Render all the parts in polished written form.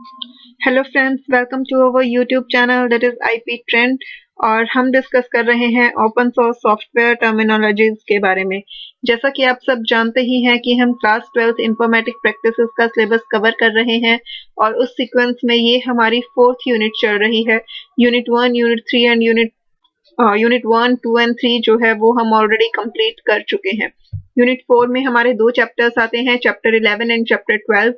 Hello friends, welcome to our YouTube channel that is IP trend. और हम discuss कर रहे हैं ओपन सोर्स सॉफ्टवेयर टर्मिनोलॉजीज के बारे में। जैसा कि आप सब जानते ही हैं कि हम क्लास 12th इंफॉर्मेटिक प्रैक्टिसेस का सिलेबस कवर कर रहे हैं और उस सीक्वेंस में ये हमारी 4th यूनिट चल रही है। Unit 1, unit 3 and unit 1, 2 and 3 जो है वो हम ऑलरेडी कंप्लीट कर चुके हैं। यूनिट 4 में हमारे दो चैप्टर्स आते हैं, चैप्टर 11 एंड चैप्टर 12।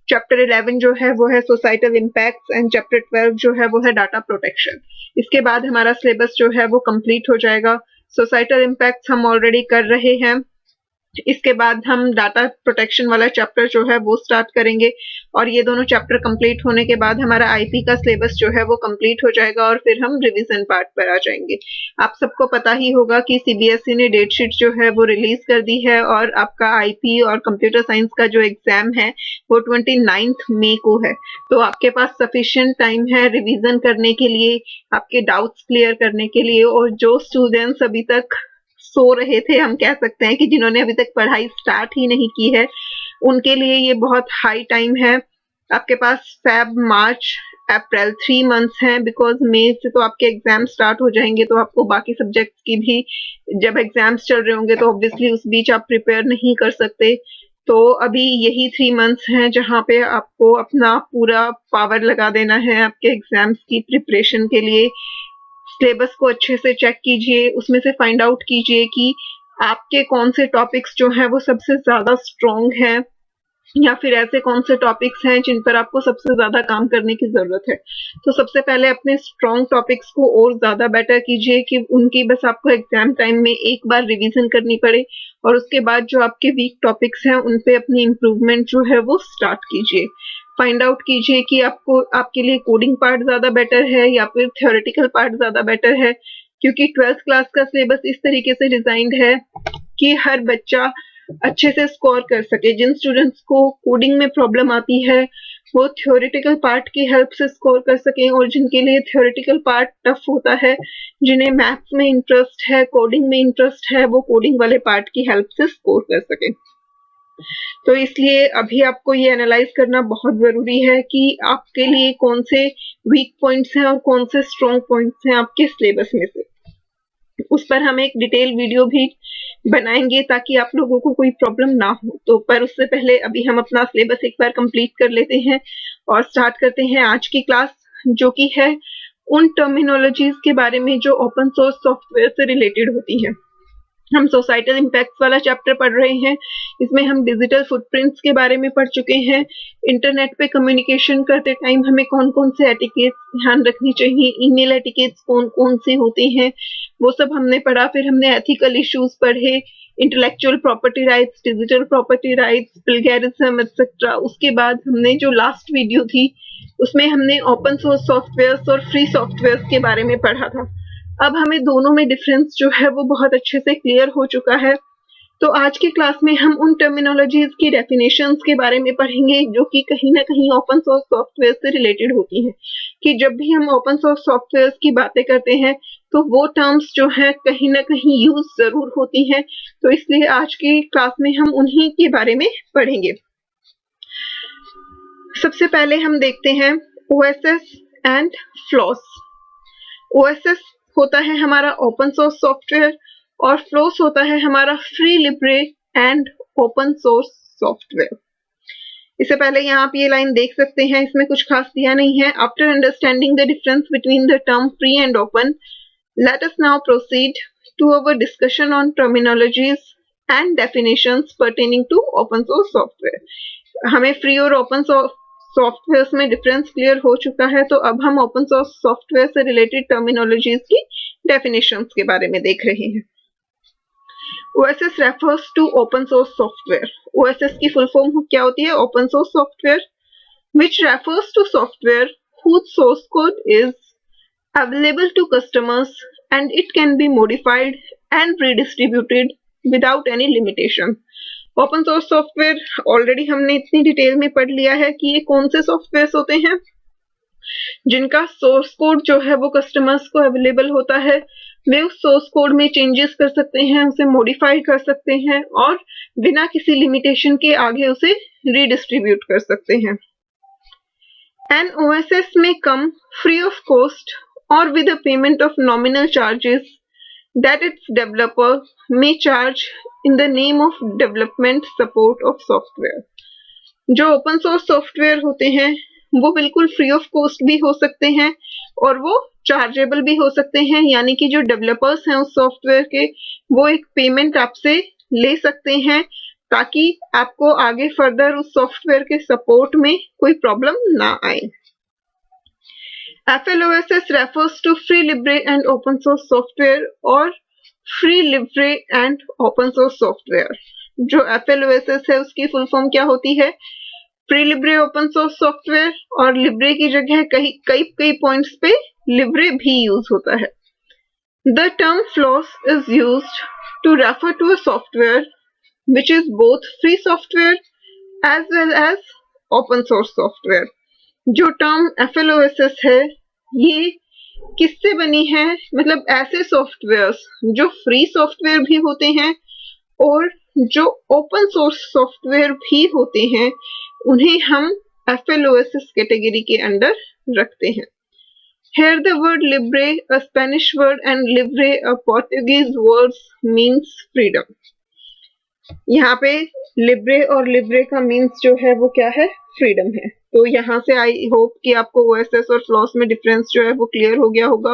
चैप्टर 11 जो है वो है सोसाइटल इम्पैक्ट्स एंड चैप्टर 12 जो है वो है डाटा प्रोटेक्शन। इसके बाद हमारा सिलेबस जो है वो कंप्लीट हो जाएगा। सोसाइटल इम्पैक्ट्स हम ऑलरेडी कर रहे हैं। इसके बाद हम डाटा प्रोटेक्शन वाला चैप्टर जो है वो स्टार्ट करेंगे और ये दोनों चैप्टर कंप्लीट होने के बाद हमारा आईपी का सिलेबस जो है वो कंप्लीट हो जाएगा और फिर हम रिवीजन पार्ट पर आ जाएंगे। आप सबको पता ही होगा कि सीबीएसई ने डेट शीट जो है वो रिलीज कर दी है और आपका आईपी और कंप्यूटर साइंस का जो एग्जाम है वो 29 मई को है। तो आपके पास सफिशिएंट टाइम है रिवीजन करने के लिए, आपके डाउट्स क्लियर करने के लिए। और जो स्टूडेंट्स अभी तक सो रहे थे, हम कह सकते हैं कि जिन्होंने अभी तक पढ़ाई स्टार्ट ही नहीं की है, उनके लिए ये बहुत हाई टाइम है। आपके पास फेब, मार्च, अप्रैल 3 मंथ्स हैं, बिकॉज मई से तो आपके एग्जाम स्टार्ट हो जाएंगे, तो आपको बाकी सब्जेक्ट्स की भी जब एग्जाम्स चल रहे होंगे तो ऑब्वियसली उस बीच आप प्रिपेयर नहीं कर सकते। तो अभी यही 3 मंथ्स हैं जहाँ पे आपको अपना पूरा पावर लगा देना है आपके एग्जाम्स की प्रिपरेशन के लिए। सिलेबस को अच्छे से चेक कीजिए, उसमें से फाइंड आउट कीजिए कि आपके कौन से टॉपिक्स जो हैं वो सबसे ज़्यादा स्ट्रॉन्ग हैं या फिर ऐसे कौन से टॉपिक्स हैं जिन पर आपको सबसे ज़्यादा काम करने की ज़रूरत है। तो सबसे पहले अपने स्ट्रॉन्ग टॉपिक्स को और ज़्यादा बेटर कीजिए कि उनकी बस आपको एग्जाम टाइम में एक बार रिवीजन करनी पड़े और उसके बाद जो आपके वीक टॉपिक्स हैं उन पे अपनी इम्प्रूवमेंट जो है वो स्टार्ट कीजिए। फाइंड आउट कीजिए कि आपको आपके लिए कोडिंग पार्ट ज़्यादा बेटर है या फिर थ्योरेटिकल पार्ट ज़्यादा बेटर है, क्योंकि 12th क्लास का सिलेबस इस तरीके से डिजाइंड है कि हर बच्चा अच्छे से स्कोर कर सके। जिन स्टूडेंट्स को कोडिंग में प्रॉब्लम आती है वो थ्योरेटिकल पार्ट की हेल्प से स्कोर कर सकें, और जिनके लिए थ्योरेटिकल पार्ट टफ होता है, जिन्हें मैथ्स में इंटरेस्ट है, कोडिंग में इंटरेस्ट है, वो कोडिंग वाले पार्ट की हेल्प से स्कोर कर सकें। तो इसलिए अभी आपको ये एनालाइज करना बहुत ज़रूरी है कि आपके लिए कौन से वीक पॉइंट्स हैं और कौन से स्ट्रॉन्ग पॉइंट्स हैं आपके सिलेबस में से। उस पर हम एक डिटेल वीडियो भी बनाएंगे ताकि आप लोगों को कोई प्रॉब्लम ना हो। तो पर उससे पहले अभी हम अपना सिलेबस एक बार कंप्लीट कर लेते हैं और स्टार्ट करते हैं आज की क्लास, जो कि है उन टर्मिनोलॉजीज के बारे में जो ओपन सोर्स सॉफ्टवेयर से रिलेटेड होती है। हम सोसाइटल इम्पैक्ट्स वाला चैप्टर पढ़ रहे हैं। इसमें हम डिजिटल फुटप्रिंट्स के बारे में पढ़ चुके हैं। इंटरनेट पे कम्युनिकेशन करते टाइम हमें कौन कौन से एटिकेट्स ध्यान रखनी चाहिए, ईमेल एटिकेट्स कौन कौन से होते हैं, वो सब हमने पढ़ा। फिर हमने एथिकल इश्यूज पढ़े, intellectual property rights, digital property rights, plagiarism etcetera. उसके बाद हमने जो लास्ट वीडियो थी उसमें हमने ओपन सोर्स सॉफ्टवेयर और फ्री सॉफ्टवेयर के बारे में पढ़ा था। अब हमें दोनों में डिफरेंस जो है वो बहुत अच्छे से क्लियर हो चुका है। तो आज की क्लास में हम उन टर्मिनोलॉजीज की डेफिनेशंस के बारे में पढ़ेंगे जो कि कहीं ना कहीं ओपन सोर्स सॉफ्टवेयर से रिलेटेड होती हैं। कि जब भी हम ओपन सोर्स सॉफ्टवेयर की बातें करते हैं तो वो टर्म्स जो हैं कहीं ना कहीं यूज जरूर होती हैं। तो इसलिए आज की क्लास में हम उन्हीं के बारे में पढ़ेंगे। सबसे पहले हम देखते हैं ओएसएस एंड फ्लॉस। ओएसएस होता है हमारा ओपन सोर्स सॉफ्टवेयर और फ्लोस होता है हमारा free Libre and open source software. इससे पहले यहाँ आप ये लाइन देख सकते हैं, इसमें कुछ खास दिया नहीं है। After understanding the difference between the term free and open, let us now proceed to our discussion on terminologies and definitions pertaining to open source software. हमें फ्री और ओपन सॉफ्टवेयर में डिफरेंस क्लियर हो चुका है, तो अब हम open source software से रिलेटेड टर्मिनोलॉजीज की डेफिनेशंस के बारे में देख रहे हैं। OSS refers to open source software. OSS की फुल फॉर्म क्या होती है? Open source software, which refers to software whose source code is available to customers and it can be modified and redistributed without any limitation. Open source software already हमने इतनी detail में पढ़ लिया है कि ये कौन से सॉफ्टवेयर होते हैं जिनका सोर्स कोड जो है वो कस्टमर्स को अवेलेबल होता है। वे उस सोर्स कोड में चेंजेस कर सकते हैं, उसे मॉडिफाई कर सकते हैं और बिना किसी लिमिटेशन के आगे उसे रीडिस्ट्रीब्यूट कर सकते हैं। An OSS may come free of cost or with a payment of nominal charges that its developer may charge in the name of development support of software. जो ओपन सोर्स सॉफ्टवेयर होते हैं वो बिल्कुल free of cost भी हो सकते हैं और वो चार्जेबल भी हो सकते हैं, यानी कि जो डेवलपर्स हैं उस सॉफ्टवेयर के वो एक पेमेंट आपसे ले सकते हैं ताकि आपको आगे फर्दर उस सॉफ्टवेयर के सपोर्ट में कोई प्रॉब्लम ना आए। FLOSS refers to free libre and open source software और free libre and open source software। जो FLOSS है उसकी फुल फॉर्म क्या होती है? Free Libre open source software, और लिब्रे की जगह कई कई कई पॉइंट्स पे लिब्रे भी यूज होता है। The term FLOSS is used to refer to a software which is both free software as well as open source software। जो टर्म FLOSS है ये किससे बनी है? मतलब ऐसे सॉफ्टवेयर्स जो फ्री सॉफ्टवेयर भी होते हैं और जो ओपन सोर्स सॉफ्टवेयर भी होते हैं उन्हें हम FLOSS कैटेगरी के अंडर रखते हैं। Here the word libre, a Spanish word, and libre, a Portuguese word, means freedom। यहाँ पे लिब्रे और लिब्रे का मीन्स जो है वो क्या है? फ्रीडम है। तो यहाँ से आई होप कि आपको OSS और फ्लॉस में डिफरेंस जो है वो क्लियर हो गया होगा।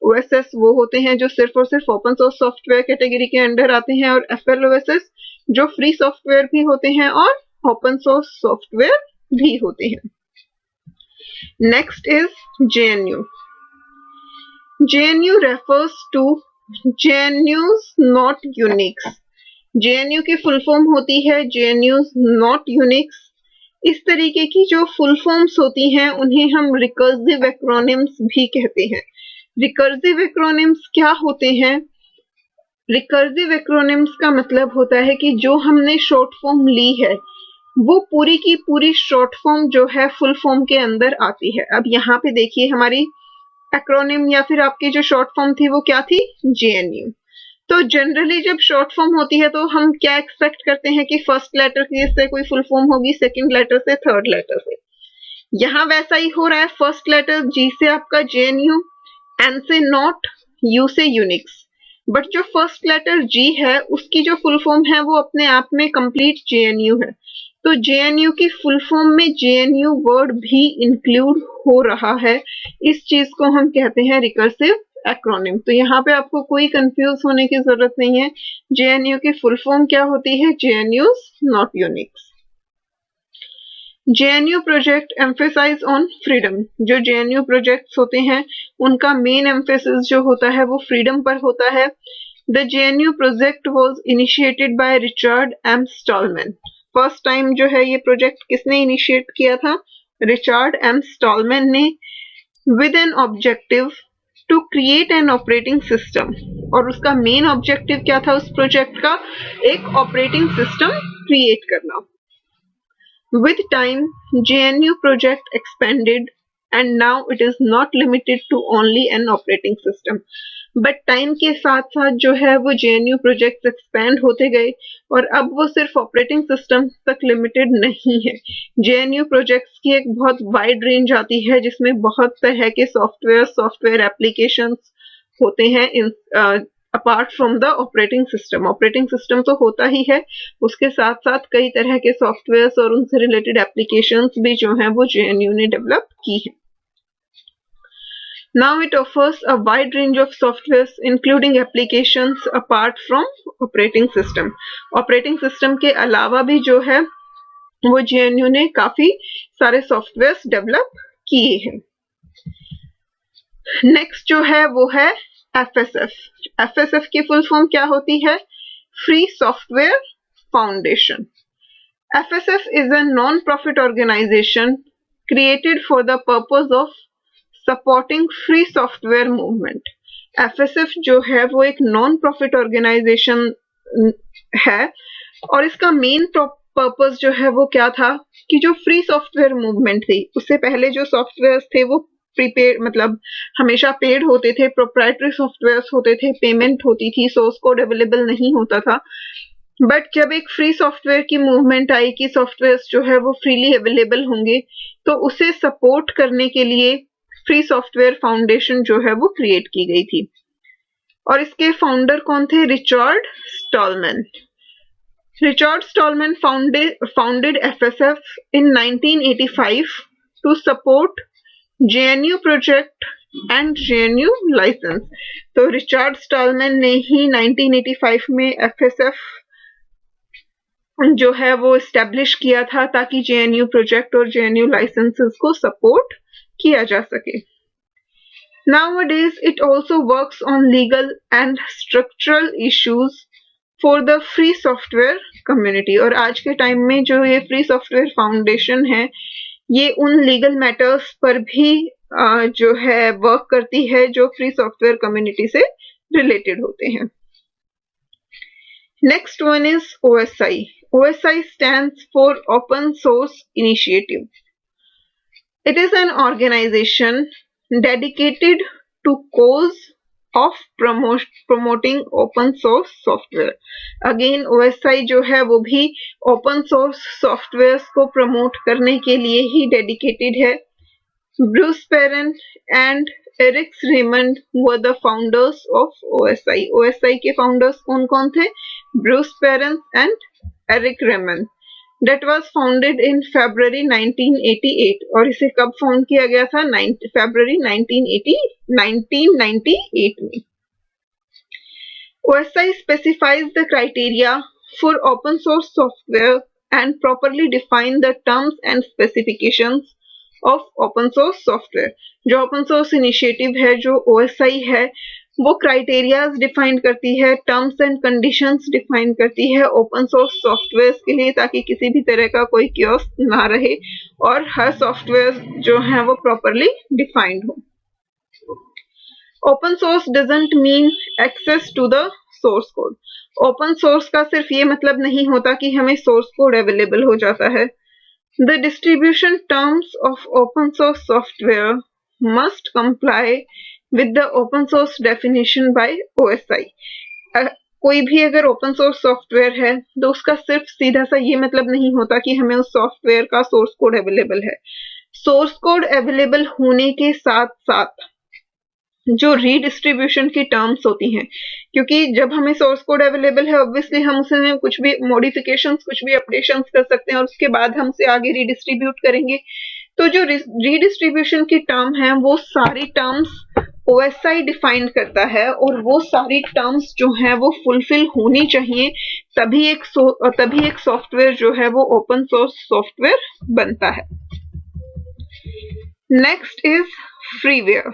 OSS वो होते हैं जो सिर्फ और सिर्फ ओपन सोर्स सॉफ्टवेयर कैटेगरी के अंडर आते हैं और FLOSS जो फ्री सॉफ्टवेयर भी होते हैं और ओपन सोर्स सॉफ्टवेयर भी होते हैं। Next is JNU। JNU refers to JNUs not Unix। JNU की फुल फॉर्म होती है JNUs not Unix। इस तरीके की जो फुल फॉर्म्स होती हैं उन्हें हम रिकर्सिव एक्रोनिम्स भी कहते हैं। रिकर्सिव एक्रोनिम्स क्या होते हैं? रिकर्सिव एक्रोनिम्स का मतलब होता है कि जो हमने शॉर्ट फॉर्म ली है वो पूरी की पूरी शॉर्ट फॉर्म जो है फुल फॉर्म के अंदर आती है। अब यहाँ पे देखिए हमारी एक्रोनिम या फिर आपकी जो शॉर्ट फॉर्म थी वो क्या थी? JNU। तो जनरली जब शॉर्ट फॉर्म होती है तो हम क्या एक्सपेक्ट करते हैं कि फर्स्ट लेटर की से कोई फुल फॉर्म होगी, सेकंड लेटर से, थर्ड लेटर से। यहाँ वैसा ही हो रहा है। फर्स्ट लेटर G से आपका JNU, N से नॉट, U से यूनिक्स। बट जो फर्स्ट लेटर G है उसकी जो फुल फॉर्म है वो अपने आप में कंप्लीट JNU है। तो JNU की फुल फॉर्म में JNU वर्ड भी इंक्लूड हो रहा है। इस चीज को हम कहते हैं रिकर्सिव एक्रोनिम। तो यहाँ पे आपको कोई कंफ्यूज होने की जरूरत नहीं है। JNU की फुल फॉर्म क्या होती है? JNUs not Unix। JNU project emphasize on freedom. जो JNU प्रोजेक्ट्स होते हैं उनका मेन एम्फेसिस जो होता है वो फ्रीडम पर होता है। The JNU project was initiated by Richard M Stallman. First time जो है ये प्रोजेक्ट किसने इनिशिएट किया था? रिचर्ड एम स्टॉलमैन ने, with an objective to create an operating system. और उसका मेन ऑब्जेक्टिव क्या था उस प्रोजेक्ट का? एक ऑपरेटिंग सिस्टम क्रिएट करना। With time, JNU project expanded and now it is not limited to only an operating system। But time के साथ साथ जो है वो JNU प्रोजेक्ट्स एक्सपैंड होते गए और अब वो सिर्फ ऑपरेटिंग सिस्टम तक लिमिटेड नहीं है। JNU प्रोजेक्ट्स की एक बहुत वाइड रेंज आती है जिसमें बहुत तरह के सॉफ्टवेयर एप्लीकेशंस होते हैं apart from the operating system. Operating system तो होता ही है, उसके साथ साथ कई तरह के सॉफ्टवेयर्स और उनसे रिलेटेड एप्लीकेशंस भी जो हैं वो JNU ने डेवलप की है। Now it offers a wide range of softwares including applications apart from operating system। Operating system के अलावा भी जो है वो JNU ने काफी सारे सॉफ्टवेयर्स डेवलप किए हैं। नेक्स्ट जो है वो है FSF। FSF की फुल फॉर्म क्या होती है? Free software foundation. FSF is a non-profit organization created for the purpose of supporting free software movement। FSF जो है वो एक नॉन प्रॉफिट ऑर्गेनाइजेशन है और इसका मेन पर्पस जो है वो क्या था कि जो फ्री सॉफ्टवेयर मूवमेंट थी, उससे पहले जो सॉफ्टवेयर थे वो प्रीपेड मतलब हमेशा पेड होते थे, प्रोप्राइटरी सॉफ्टवेयर होते थे, पेमेंट होती थी, सोर्स कोड अवेलेबल नहीं होता था। बट जब एक फ्री सॉफ्टवेयर की मूवमेंट आई कि सॉफ्टवेयर जो है वो फ्रीली अवेलेबल होंगे, तो उसे सपोर्ट करने के लिए फ्री सॉफ्टवेयर फाउंडेशन जो है वो क्रिएट की गई थी। और इसके फाउंडर कौन थे? Richard Stallman. Richard Stallman founded FSF in 1985 to support JNU project and JNU license। तो रिचर्ड स्टॉलमैन ने ही 1985 में FSF जो है वो एस्टेब्लिश किया था ताकि JNU प्रोजेक्ट और JNU लाइसेंसेस को सपोर्ट किया जा सके। Nowadays, it also works on legal and structural issues for the free software community. और आज के टाइम में जो ये फ्री सॉफ्टवेयर फाउंडेशन है, ये उन लीगल मैटर्स पर भी जो है वर्क करती है जो फ्री सॉफ्टवेयर कम्युनिटी से रिलेटेड होते हैं। Next one is OSI। OSI stands for Open Source Initiative. It is an organization dedicated to cause of promoting open source software। Again OSI जो है वो भी open source softwares को promote करने के लिए ही डेडिकेटेड है। Bruce Perens and Eric Raymond were the founders of OSI। OSI के फाउंडर्स कौन कौन थे? Bruce Perens and Eric Raymond. That was founded in February 1988। और इसे कब फाउंड किया गया था? February 1998 में। OSI specifies the criteria for open source software and properly define the terms and specifications of open source software। जो open source initiative है, जो OSI है, वो क्राइटेरियाज डिफाइन करती है, टर्म्स एंड कंडीशंस डिफाइन करती है ओपन सोर्स सॉफ्टवेयर के लिए, ताकि किसी भी तरह का कोई क्योस ना रहे और हर सॉफ्टवेयर जो है वो प्रॉपरली डिफाइंड हो। Open source doesn't mean access to the source code. Open source का सिर्फ ये मतलब नहीं होता कि हमें सोर्स कोड अवेलेबल हो जाता है। The distribution terms of open source software must comply with the open source definition by OSI। कोई भी अगर ओपन सोर्स सॉफ्टवेयर है तो उसका सिर्फ सीधा सा ये मतलब नहीं होता कि हमें उस सॉफ्टवेयर का सोर्स कोड अवेलेबल है। सोर्स कोड अवेलेबल होने के साथ साथ जो रीडिस्ट्रीब्यूशन की टर्म्स होती हैं, क्योंकि जब हमें सोर्स कोड अवेलेबल है ऑब्वियसली हम उसमें कुछ भी मॉडिफिकेशंस, कुछ भी अपडेशंस कर सकते हैं और उसके बाद हम उसे आगे रीडिस्ट्रीब्यूट करेंगे। तो जो रीडिस्ट्रीब्यूशन की टर्म है वो सारी टर्म्स OSI डिफाइन करता है और वो सारी टर्म्स जो हैं वो फुलफिल होनी चाहिए, तभी एक सॉफ्टवेयर जो है वो ओपन सोर्स सॉफ्टवेयर बनता है। Next is freeware.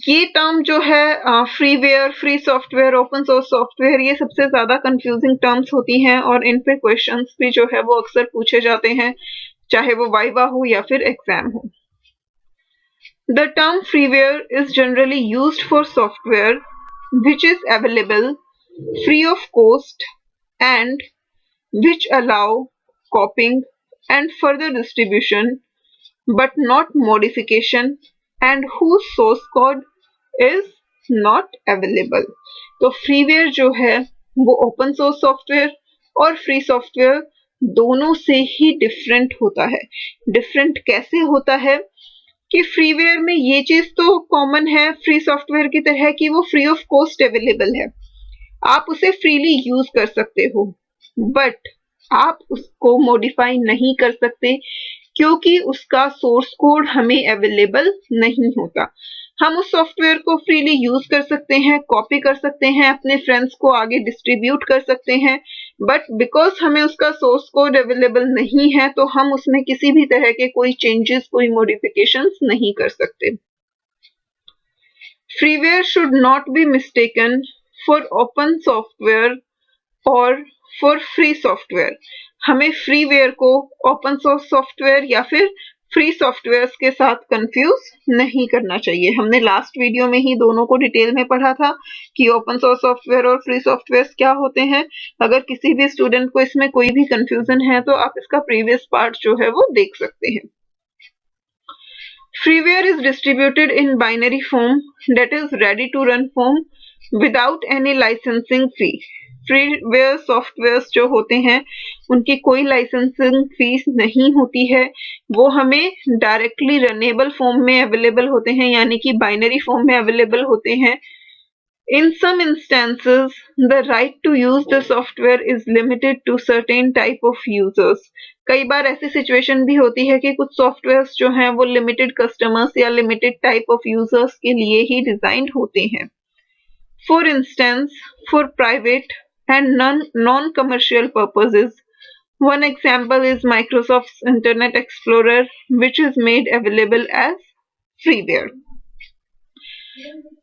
ये टर्म जो है freeware, free software, open source software, ये सबसे ज्यादा कंफ्यूजिंग टर्म्स होती हैं और इन पे क्वेश्चंस भी जो है वो अक्सर पूछे जाते हैं, चाहे वो वाइवा हो या फिर एग्जाम हो। The term freeware is generally used for software which is available free of cost and which allow copying and further distribution but not modification and whose source code is not available। तो freeware जो है वो open source software और free software दोनों से ही different होता है। Different कैसे होता है कि फ्रीवेयर में ये चीज तो कॉमन है फ्री सॉफ्टवेयर की तरह कि वो फ्री ऑफ कॉस्ट अवेलेबल है, आप उसे फ्रीली यूज कर सकते हो, बट आप उसको मॉडिफाई नहीं कर सकते क्योंकि उसका सोर्स कोड हमें अवेलेबल नहीं होता। हम उस सॉफ्टवेयर को फ्रीली यूज कर सकते हैं, कॉपी कर सकते हैं, अपने फ्रेंड्स को आगे डिस्ट्रीब्यूट कर सकते हैं, बट बिकॉज हमें उसका सोर्स कोड अवेलेबल नहीं है तो हम उसमें किसी भी तरह के कोई चेंजेस, कोई मॉडिफिकेशंस नहीं कर सकते। Freeware should not be mistaken for open software और फॉर फ्री सॉफ्टवेयर। हमें फ्रीवेयर को ओपन सोर्स सॉफ्टवेयर या फिर फ्री सॉफ्टवेयर्स के साथ कंफ्यूज नहीं करना चाहिए। हमने लास्ट वीडियो में ही दोनों को डिटेल में पढ़ा था कि ओपन सोर्स सॉफ्टवेयर और फ्री सॉफ्टवेयर्स क्या होते हैं। अगर किसी भी स्टूडेंट को इसमें कोई भी कंफ्यूजन है तो आप इसका प्रीवियस पार्ट जो है वो देख सकते हैं। Freeware is distributed in binary form, that is ready to run form, without any licensing fee। Freeware softwares जो होते हैं उनकी कोई लाइसेंसिंग फीस नहीं होती है, वो हमें डायरेक्टली रनेबल फॉर्म में अवेलेबल होते हैं, यानी कि बाइनरी फॉर्म में अवेलेबल होते हैं। In some instances, the right to use the software is limited to certain type of users. कई बार ऐसी सिचुएशन भी होती है कि कुछ सॉफ्टवेयर्स जो हैं वो लिमिटेड कस्टमर्स या लिमिटेड टाइप ऑफ यूजर्स के लिए ही डिजाइंड होते हैं। For instance, for private and non-commercial purposes, one example is Microsoft's Internet Explorer, which is made available as freeware.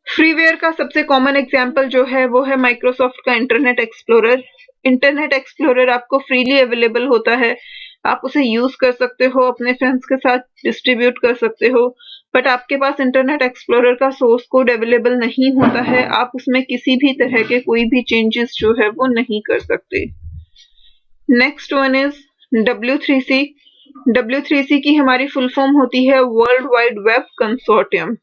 Freeware का सबसे कॉमन एग्जाम्पल जो है वो है माइक्रोसॉफ्ट का इंटरनेट एक्सप्लोरर। इंटरनेट एक्सप्लोरर आपको फ्रीली अवेलेबल होता है, आप उसे यूज कर सकते हो, अपने फ्रेंड्स के साथ डिस्ट्रीब्यूट कर सकते हो, बट आपके पास इंटरनेट एक्सप्लोरर का सोर्स कोड अवेलेबल नहीं होता है, आप उसमें किसी भी तरह के कोई भी चेंजेस जो है वो नहीं कर सकते। Next one is W3C। W3C की हमारी फुल फॉर्म होती है वर्ल्ड वाइड वेब कंसोर्टियम।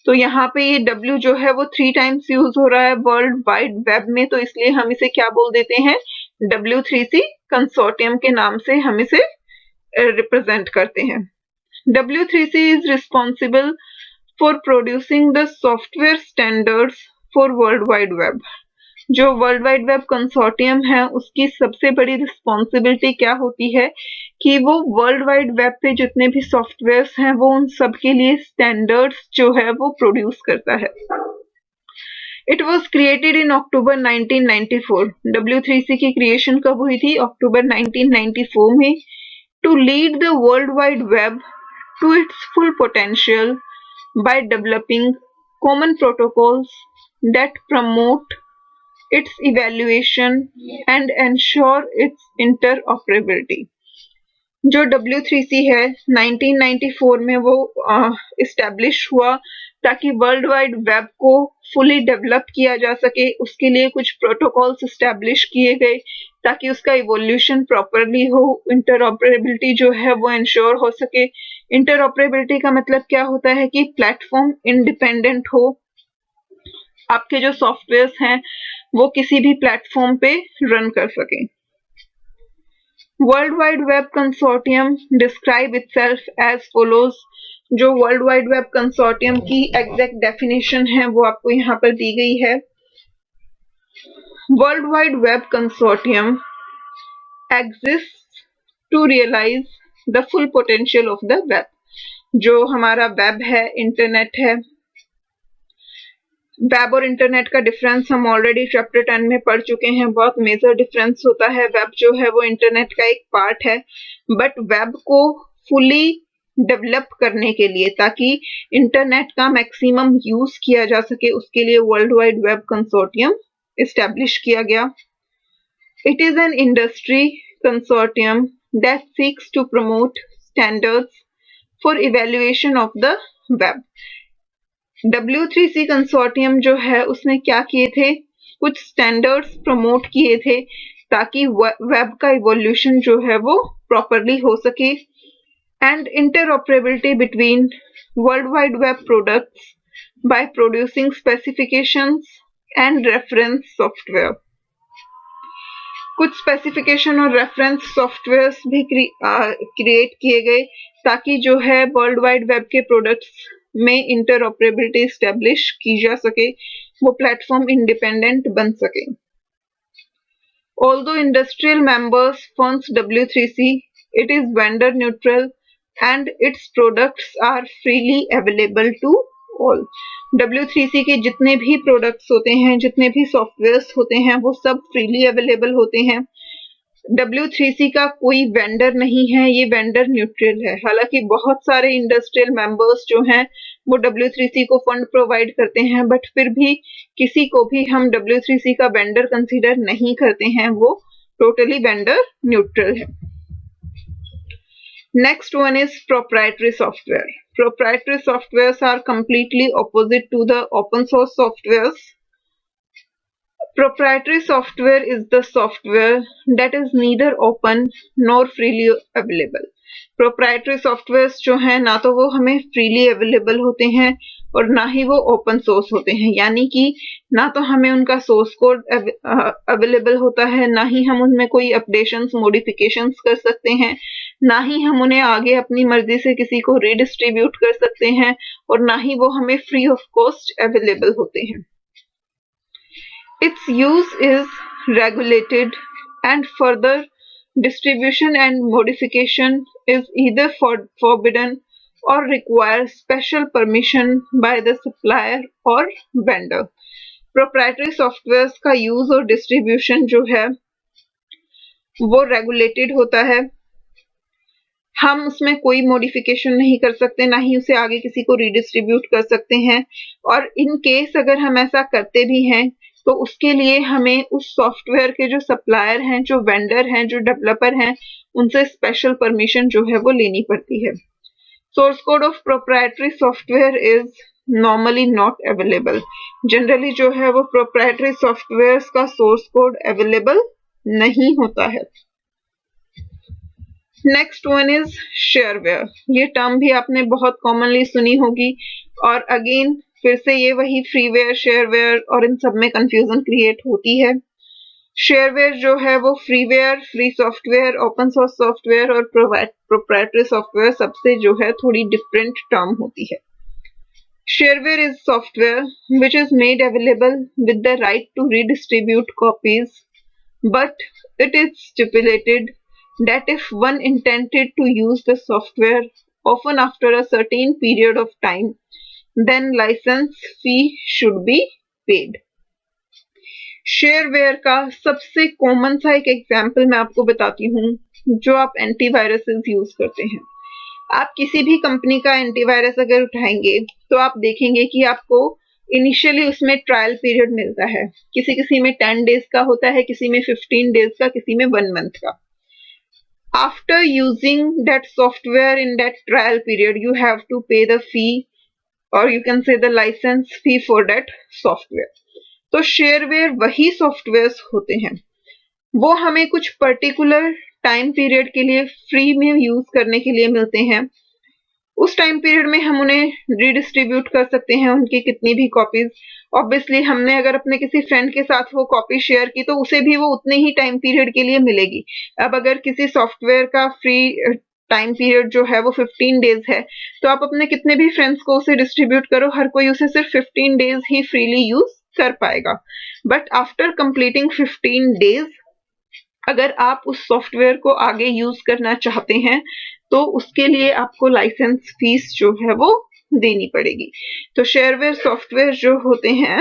तो यहाँ पे ये W जो है वो 3 टाइम्स यूज हो रहा है वर्ल्ड वाइड वेब में, तो इसलिए हम इसे क्या बोल देते हैं, W3C कंसोर्टियम के नाम से हम इसे रिप्रेजेंट करते हैं। W3C is responsible for producing the software standards for World Wide Web। जो वर्ल्ड वाइड वेब कंसोर्टियम है उसकी सबसे बड़ी रिस्पॉन्सिबिलिटी क्या होती है कि वो वर्ल्ड वाइड वेब पे जितने भी सॉफ्टवेयर्स हैं वो उन सब के लिए स्टैंडर्ड्स जो है वो प्रोड्यूस करता है। It was created in October 1994। W3C की क्रिएशन कब हुई थी, अक्टूबर 1994 में, to lead the world wide web to its full potential by developing common protocols that promote its evaluation and ensure its interoperability। जो W3C है 1994 में वो इस्टेब्लिश हुआ ताकि वर्ल्ड वाइड वेब को फुली डेवलप किया जा सके। उसके लिए कुछ प्रोटोकॉल्स इस्टेब्लिश किए गए ताकि उसका इवोल्यूशन प्रॉपरली हो, इंटरऑपरेबिलिटी जो है वो इंश्योर हो सके। इंटरऑपरेबिलिटी का मतलब क्या होता है कि प्लेटफॉर्म इंडिपेंडेंट हो, आपके जो सॉफ्टवेयर्स हैं वो किसी भी प्लेटफॉर्म पे रन कर सके। World wide web consortium describe itself as follows. जो वर्ल्ड वाइड वेब कंसोर्टियम की एग्जैक्ट डेफिनेशन है वो आपको यहाँ पर दी गई है। World wide web consortium exist to realise the full potential of the web. जो हमारा वेब है, इंटरनेट है, वेब और इंटरनेट का डिफरेंस हम ऑलरेडी चैप्टर 10 में पढ़ चुके हैं। बहुत मेजर डिफरेंस होता है। वेब जो है वो इंटरनेट का एक पार्ट है, बट वेब को फुली डेवलप करने के लिए ताकि इंटरनेट का मैक्सिमम यूज किया जा सके उसके लिए world wide web consortium establish किया गया। It is an industry consortium that seeks to promote standards for evaluation of the web. W3C consortium जो है उसने क्या किए थे, कुछ स्टैंडर्ड्स प्रमोट किए थे ताकि वेब का इवोल्यूशन जो है वो प्रॉपरली हो सके, and interoperability between world wide web products by producing specifications and reference software. कुछ स्पेसिफिकेशन और रेफरेंस सॉफ्टवेयर्स भी क्रिएट किए गए ताकि जो है वर्ल्ड वाइड वेब के प्रोडक्ट्स में इंटरऑपरेबिलिटी एस्टेब्लिश की जा सके, वो प्लेटफॉर्म इंडिपेंडेंट बन सके। Although industrial members funds W3C, it is vendor neutral and its products are freely available to all। W3C के जितने भी प्रोडक्ट्स होते हैं, जितने भी सॉफ्टवेयर्स होते हैं, वो सब फ्रीली अवेलेबल होते हैं। W3C का कोई वेंडर नहीं है, ये वेंडर न्यूट्रल है। हालांकि बहुत सारे इंडस्ट्रियल मेंबर्स जो हैं वो W3C को फंड प्रोवाइड करते हैं, बट फिर भी किसी को भी हम W3C का वेंडर कंसीडर नहीं करते हैं, वो टोटली वेंडर न्यूट्रल है। Next one is proprietary software. Proprietary softwares are completely opposite to the open source softwares. Proprietary software is the software that is neither open nor freely available। Proprietary software जो हैं ना तो वो हमें freely available होते हैं और ना ही वो ओपन सोर्स होते हैं, यानी कि ना तो हमें उनका सोर्स कोड अवेलेबल होता है, ना ही हम उनमें कोई अपडेशंस मॉडिफिकेशंस कर सकते हैं, ना ही हम उन्हें आगे अपनी मर्जी से किसी को रीडिस्ट्रीब्यूट कर सकते हैं, और ना ही वो हमें फ्री ऑफ कॉस्ट अवेलेबल होते हैं। Its use is regulated, and further distribution and modification is either forbidden or requires special permission by the supplier or vendor. Proprietary software का यूज और डिस्ट्रीब्यूशन जो है वो रेगुलेटेड होता है। हम उसमें कोई मॉडिफिकेशन नहीं कर सकते, ना ही उसे आगे किसी को रीडिस्ट्रीब्यूट कर सकते हैं, और इन केस अगर हम ऐसा करते भी हैं तो उसके लिए हमें उस सॉफ्टवेयर के जो सप्लायर हैं, जो वेंडर हैं, जो डेवलपर हैं, उनसे स्पेशल परमिशन जो है वो लेनी पड़ती है। Source code of proprietary software is normally not available. Generally जो है वो प्रोप्राइटरी सॉफ्टवेयर का सोर्स कोड अवेलेबल नहीं होता है। Next one is shareware. ये टर्म भी आपने बहुत कॉमनली सुनी होगी, और अगेन फिर से ये वही फ्रीवेयर, शेयरवेयर और इन सब में कंफ्यूजन क्रिएट होती है। शेयरवेयर जो है वो freeware, free software, open source software और प्रोप्राइटरी सॉफ्टवेयर सबसे जो है थोड़ी डिफरेंट टर्म होती है। Shareware is software which is made available with the right to redistribute copies, but it is stipulated that if one intended to use the software, often after a certain period of time, then license fee should be paid. Shareware का सबसे common सा एक example मैं आपको बताती हूँ, जो आप एंटीवायरसेस यूज करते हैं। आप किसी भी कंपनी का एंटीवायरस अगर उठाएंगे तो आप देखेंगे कि आपको इनिशियली उसमें ट्रायल पीरियड मिलता है। किसी किसी में 10 डेज का होता है, किसी में 15 डेज का, किसी में 1 मंथ का। After using that software in that trial period you have to pay the fee, और you can say the licence fee for that software. तो शेयरवेयर वही सॉफ्टवेयर होते हैं, वो हमें कुछ पर्टिकुलर टाइम पीरियड के लिए फ्री में यूज करने के लिए मिलते हैं। उस टाइम पीरियड में हम उन्हें रीडिस्ट्रीब्यूट कर सकते हैं, उनकी कितनी भी कॉपीज। ऑब्वियसली हमने अगर अपने किसी फ्रेंड के साथ वो कॉपी शेयर की तो उसे भी वो उतने ही टाइम पीरियड के लिए मिलेगी। अब अगर किसी सॉफ्टवेयर का फ्री टाइम पीरियड जो है वो 15 डेज है, तो आप अपने कितने भी फ्रेंड्स को उसे डिस्ट्रीब्यूट करो, हर कोई उसे सिर्फ 15 डेज ही फ्रीली यूज कर पाएगा। बट आफ्टर कंप्लीटिंग 15 डेज अगर आप उस सॉफ्टवेयर को आगे यूज करना चाहते हैं तो उसके लिए आपको लाइसेंस फीस जो है वो देनी पड़ेगी। तो शेयरवेयर सॉफ्टवेयर जो होते हैं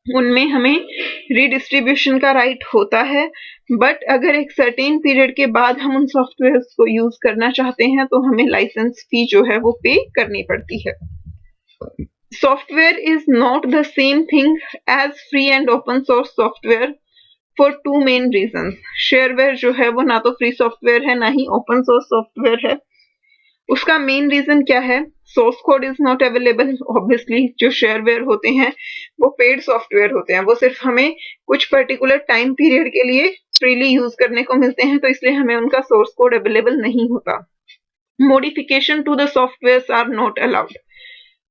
उनमें हमें रीडिस्ट्रीब्यूशन का राइट होता है, बट अगर एक सर्टेन पीरियड के बाद हम उन सॉफ्टवेयर को यूज करना चाहते हैं तो हमें लाइसेंस फी जो है वो पे करनी पड़ती है। Software is not the same thing as free and open source software for 2 main reasons. Shareware जो है वो ना तो फ्री सॉफ्टवेयर है, ना ही ओपन सोर्स सॉफ्टवेयर है। उसका मेन रीजन क्या है? Source code is not available. Obviously जो शेयरवेयर होते हैं वो पेड सॉफ्टवेयर होते हैं, वो सिर्फ हमें कुछ पर्टिकुलर टाइम पीरियड के लिए फ्रीली यूज करने को मिलते हैं, तो इसलिए हमें उनका सोर्स कोड अवेलेबल नहीं होता। Modification to the software are not allowed.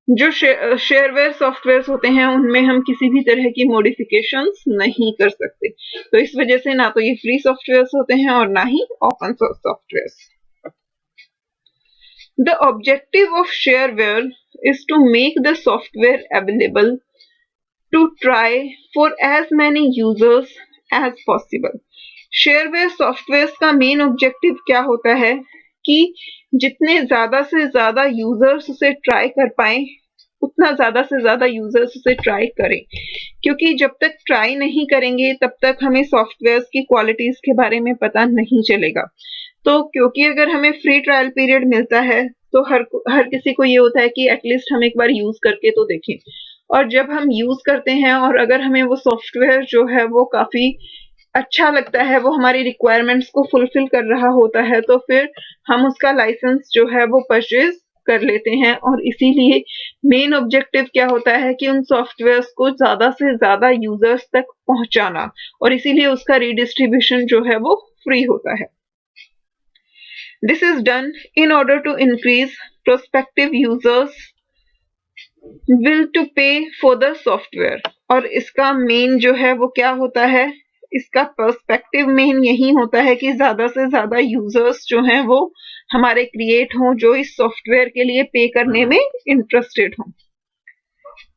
जो शेयरवेयर सॉफ्टवेयर होते हैं उनमें हम किसी भी तरह की मॉडिफिकेशंस नहीं कर सकते, तो इस वजह से ना तो ये फ्री सॉफ्टवेयर होते हैं और ना ही open source software. The objective of shareware is to make the software available to try for as many users as possible. Shareware software का मेन ऑब्जेक्टिव क्या होता है कि जितने ज्यादा से ज्यादा यूजर्स उसे ट्राई कर पाए, उतना ज्यादा से ज्यादा यूजर्स उसे ट्राई करें, क्योंकि जब तक ट्राई नहीं करेंगे तब तक हमें सॉफ्टवेयर की क्वालिटीज के बारे में पता नहीं चलेगा। तो क्योंकि अगर हमें फ्री ट्रायल पीरियड मिलता है तो हर किसी को ये होता है कि एटलीस्ट हम एक बार यूज करके तो देखें, और जब हम यूज करते हैं और अगर हमें वो सॉफ्टवेयर जो है वो काफी अच्छा लगता है, वो हमारी रिक्वायरमेंट्स को फुलफिल कर रहा होता है, तो फिर हम उसका लाइसेंस जो है वो परचेज कर लेते हैं। और इसीलिए मेन ऑब्जेक्टिव क्या होता है कि उन सॉफ्टवेयर्स को ज्यादा से ज्यादा यूजर्स तक पहुंचाना, और इसीलिए उसका रीडिस्ट्रीब्यूशन जो है वो फ्री होता है। This is done in order to increase prospective users will to pay for the software. और इसका मेन जो है वो क्या होता है, इसका पर्सपेक्टिव मेन यही होता है कि ज्यादा से ज्यादा यूजर्स जो हैं वो हमारे क्रिएट हों जो इस सॉफ्टवेयर के लिए पे करने में इंटरेस्टेड हों।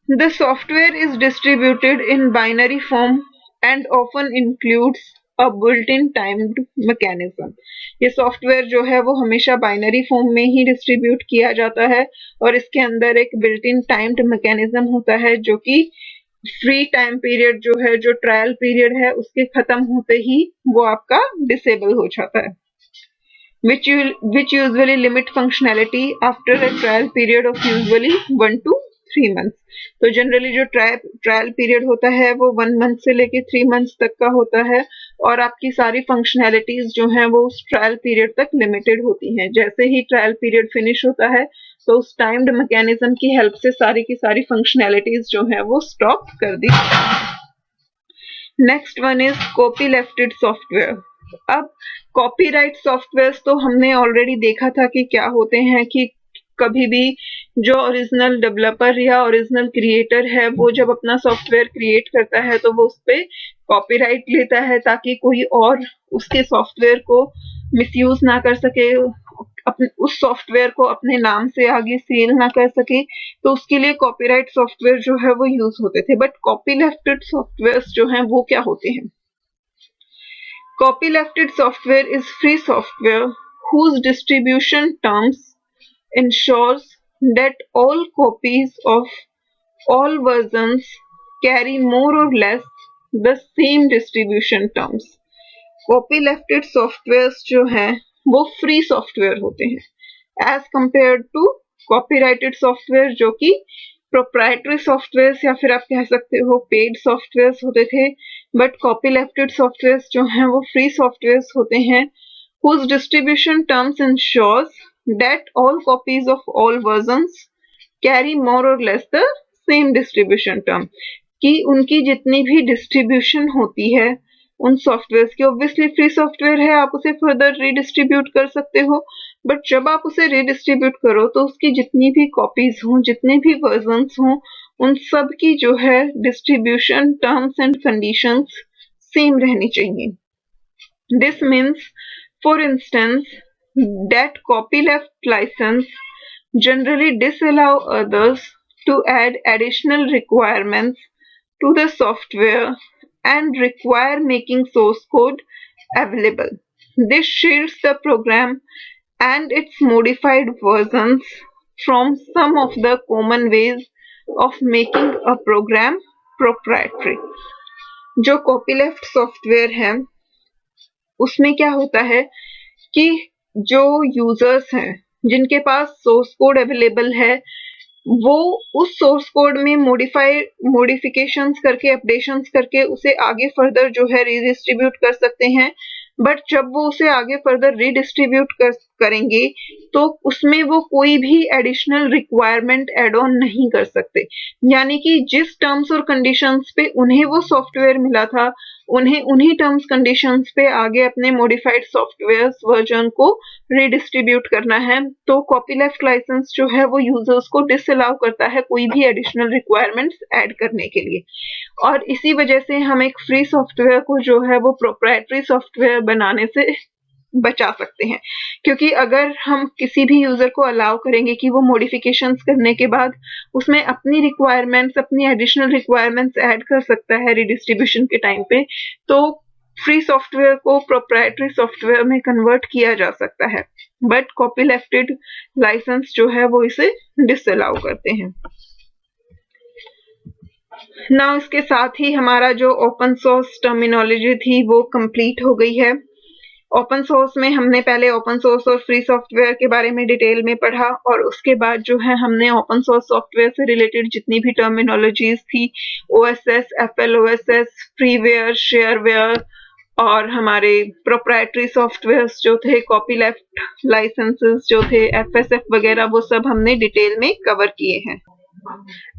The software is distributed in binary form and often includes a built-in timed mechanism। ये सॉफ्टवेयर जो है वो हमेशा बाइनरी फॉर्म में ही डिस्ट्रीब्यूट किया जाता है और इसके अंदर एक बिल्ट इन टाइम्ड मैकेनिज्म होता है जो कि फ्री टाइम पीरियड जो है, जो ट्रायल पीरियड है, उसके खत्म होते ही वो आपका डिसेबल हो जाता है। which usually limit functionality after a trial period of usually 1 to 3 months। तो जनरली जो ट्रायल पीरियड होता है वो 1 मंथ से लेके 3 मंथ्स तक का होता है और आपकी सारी फंक्शनैलिटीज जो हैं वो उस ट्रायल पीरियड तक लिमिटेड होती हैं। जैसे ही ट्रायल पीरियड फिनिश होता है तो उस टाइम्ड मैकेनिज्म की हेल्प से सारी की सारी फंक्शनैलिटीज जो हैं वो स्टॉप कर दी। Next one is copy lefted software. अब कॉपीराइट सॉफ्टवेयर तो हमने ऑलरेडी देखा था कि क्या होते हैं कि कभी भी जो ओरिजिनल डेवलपर या ओरिजिनल क्रिएटर है वो जब अपना सॉफ्टवेयर क्रिएट करता है तो वो उस पर कॉपीराइट लेता है ताकि कोई और उसके सॉफ्टवेयर को मिसयूज ना कर सके, उस सॉफ्टवेयर को अपने नाम से आगे सेल ना कर सके, तो उसके लिए कॉपीराइट सॉफ्टवेयर जो है वो यूज होते थे। बट कॉपी लेफ्टेड सॉफ्टवेयर जो हैं वो क्या होते हैं? Copylefted software is free software whose distribution terms ensures that all copies of all versions carry more or less the same distribution terms। Copylefted softwares जो हैं वो free software होते हैं as compared to copyrighted software जो कि proprietary software या फिर आप कह सकते हो पेड सॉफ्टवेयर होते थे। बट कॉपी लेफ्टेड सॉफ्टवेयर जो हैं वो फ्री सॉफ्टवेयर होते हैं whose distribution terms ensures that all copies of all versions carry more or less the same distribution term। कि उनकी जितनी भी डिस्ट्रीब्यूशन होती है उन सॉफ्टवेयर की, ऑब्वियसली फ्री सॉफ्टवेयर है, आप उसे फर्दर रीडिस्ट्रीब्यूट कर सकते हो, बट जब आप उसे रीडिस्ट्रीब्यूट करो तो उसकी जितनी भी कॉपीज हों, जितने भी वर्जन्स हों, उन सब की जो है distribution terms and conditions same रहनी चाहिए। This means for instance that copyleft license generally disallow others to add additional requirements to the software and require making source code available। This shields the program and its modified versions from some of the common ways of making a program proprietary। जो कॉपीलेफ्ट software है उसमें क्या होता है कि जो users हैं जिनके पास सोर्स कोड अवेलेबल है वो उस सोर्स कोड में मॉडिफिकेशंस करके, अपडेशंस करके उसे आगे फर्दर जो है रीडिस्ट्रीब्यूट कर सकते हैं। बट जब वो उसे आगे फर्दर रीडिस्ट्रीब्यूट करेंगे तो उसमें वो कोई भी एडिशनल रिक्वायरमेंट एड ऑन नहीं कर सकते। यानी कि जिस टर्म्स और कंडीशंस पे उन्हें वो सॉफ्टवेयर मिला था उन्हें उन्हीं टर्म्स कंडीशंस पे आगे अपने मॉडिफाइड सॉफ्टवेयर वर्जन को रीडिस्ट्रीब्यूट करना है। तो कॉपीलेफ्ट लाइसेंस जो है वो यूजर्स को डिसअलाउ करता है कोई भी एडिशनल रिक्वायरमेंट्स ऐड करने के लिए। और इसी वजह से हम एक फ्री सॉफ्टवेयर को जो है वो प्रोप्राइटरी सॉफ्टवेयर बनाने से बचा सकते हैं, क्योंकि अगर हम किसी भी यूजर को अलाउ करेंगे कि वो मॉडिफिकेशंस करने के बाद उसमें अपनी रिक्वायरमेंट्स, अपनी एडिशनल रिक्वायरमेंट्स ऐड कर सकता है रिडिस्ट्रीब्यूशन के टाइम पे, तो फ्री सॉफ्टवेयर को प्रोप्राइटरी सॉफ्टवेयर में कन्वर्ट किया जा सकता है। बट कॉपी लेफ्टेड लाइसेंस जो है वो इसे डिसअलाउ करते हैं। ना इसके साथ ही हमारा जो ओपन सोर्स टर्मिनोलॉजी थी वो कंप्लीट हो गई है। ओपन सोर्स में हमने पहले ओपन सोर्स और फ्री सॉफ्टवेयर के बारे में डिटेल में पढ़ा और उसके बाद जो है हमने ओपन सोर्स सॉफ्टवेयर से रिलेटेड जितनी भी टर्मिनोलॉजीज थी, ओएसएस, एफएलओएसएस, फ्रीवेयर, शेयरवेयर और हमारे प्रोप्राइटरी सॉफ्टवेयर जो थे, कॉपी लेफ्ट लाइसेंसेस जो थे, एफएसएफ वगैरह, वो सब हमने डिटेल में कवर किए हैं।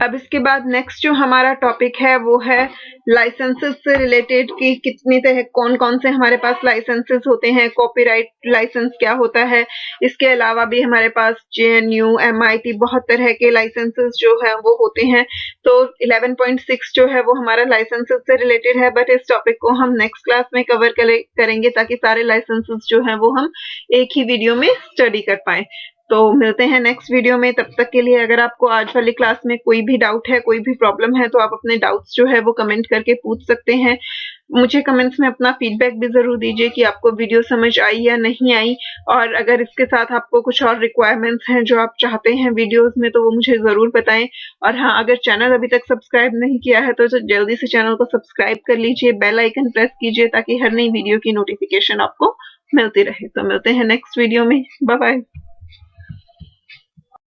अब इसके बाद नेक्स्ट जो हमारा टॉपिक है वो है लाइसेंसेस से रिलेटेड कि कितनी तरह कौन-कौन से हमारे पास लाइसेंसेस होते हैं, कॉपीराइट लाइसेंस क्या होता है। इसके अलावा भी हमारे पास जेएनयू, एमआईटी बहुत तरह के लाइसेंसेस जो हैं वो होते हैं। तो 11.6 जो है वो हमारा लाइसेंसेस से रिलेटेड है, बट इस टॉपिक को हम नेक्स्ट क्लास में कवर करेंगे ताकि सारे लाइसेंसेस जो हैं वो हम एक ही वीडियो में स्टडी कर पाएँ। तो मिलते हैं नेक्स्ट वीडियो में, तब तक के लिए अगर आपको आज वाली क्लास में कोई भी डाउट है, कोई भी प्रॉब्लम है तो आप अपने डाउट्स जो है वो कमेंट करके पूछ सकते हैं। मुझे कमेंट्स में अपना फीडबैक भी ज़रूर दीजिए कि आपको वीडियो समझ आई या नहीं आई, और अगर इसके साथ आपको कुछ और रिक्वायरमेंट्स हैं जो आप चाहते हैं वीडियोज़ में तो वो मुझे ज़रूर बताएँ। और हाँ, अगर चैनल अभी तक सब्सक्राइब नहीं किया है तो जल्दी से चैनल को सब्सक्राइब कर लीजिए, बेल आइकन प्रेस कीजिए ताकि हर नई वीडियो की नोटिफिकेशन आपको मिलती रहे। तो मिलते हैं नेक्स्ट वीडियो में। Bye bye.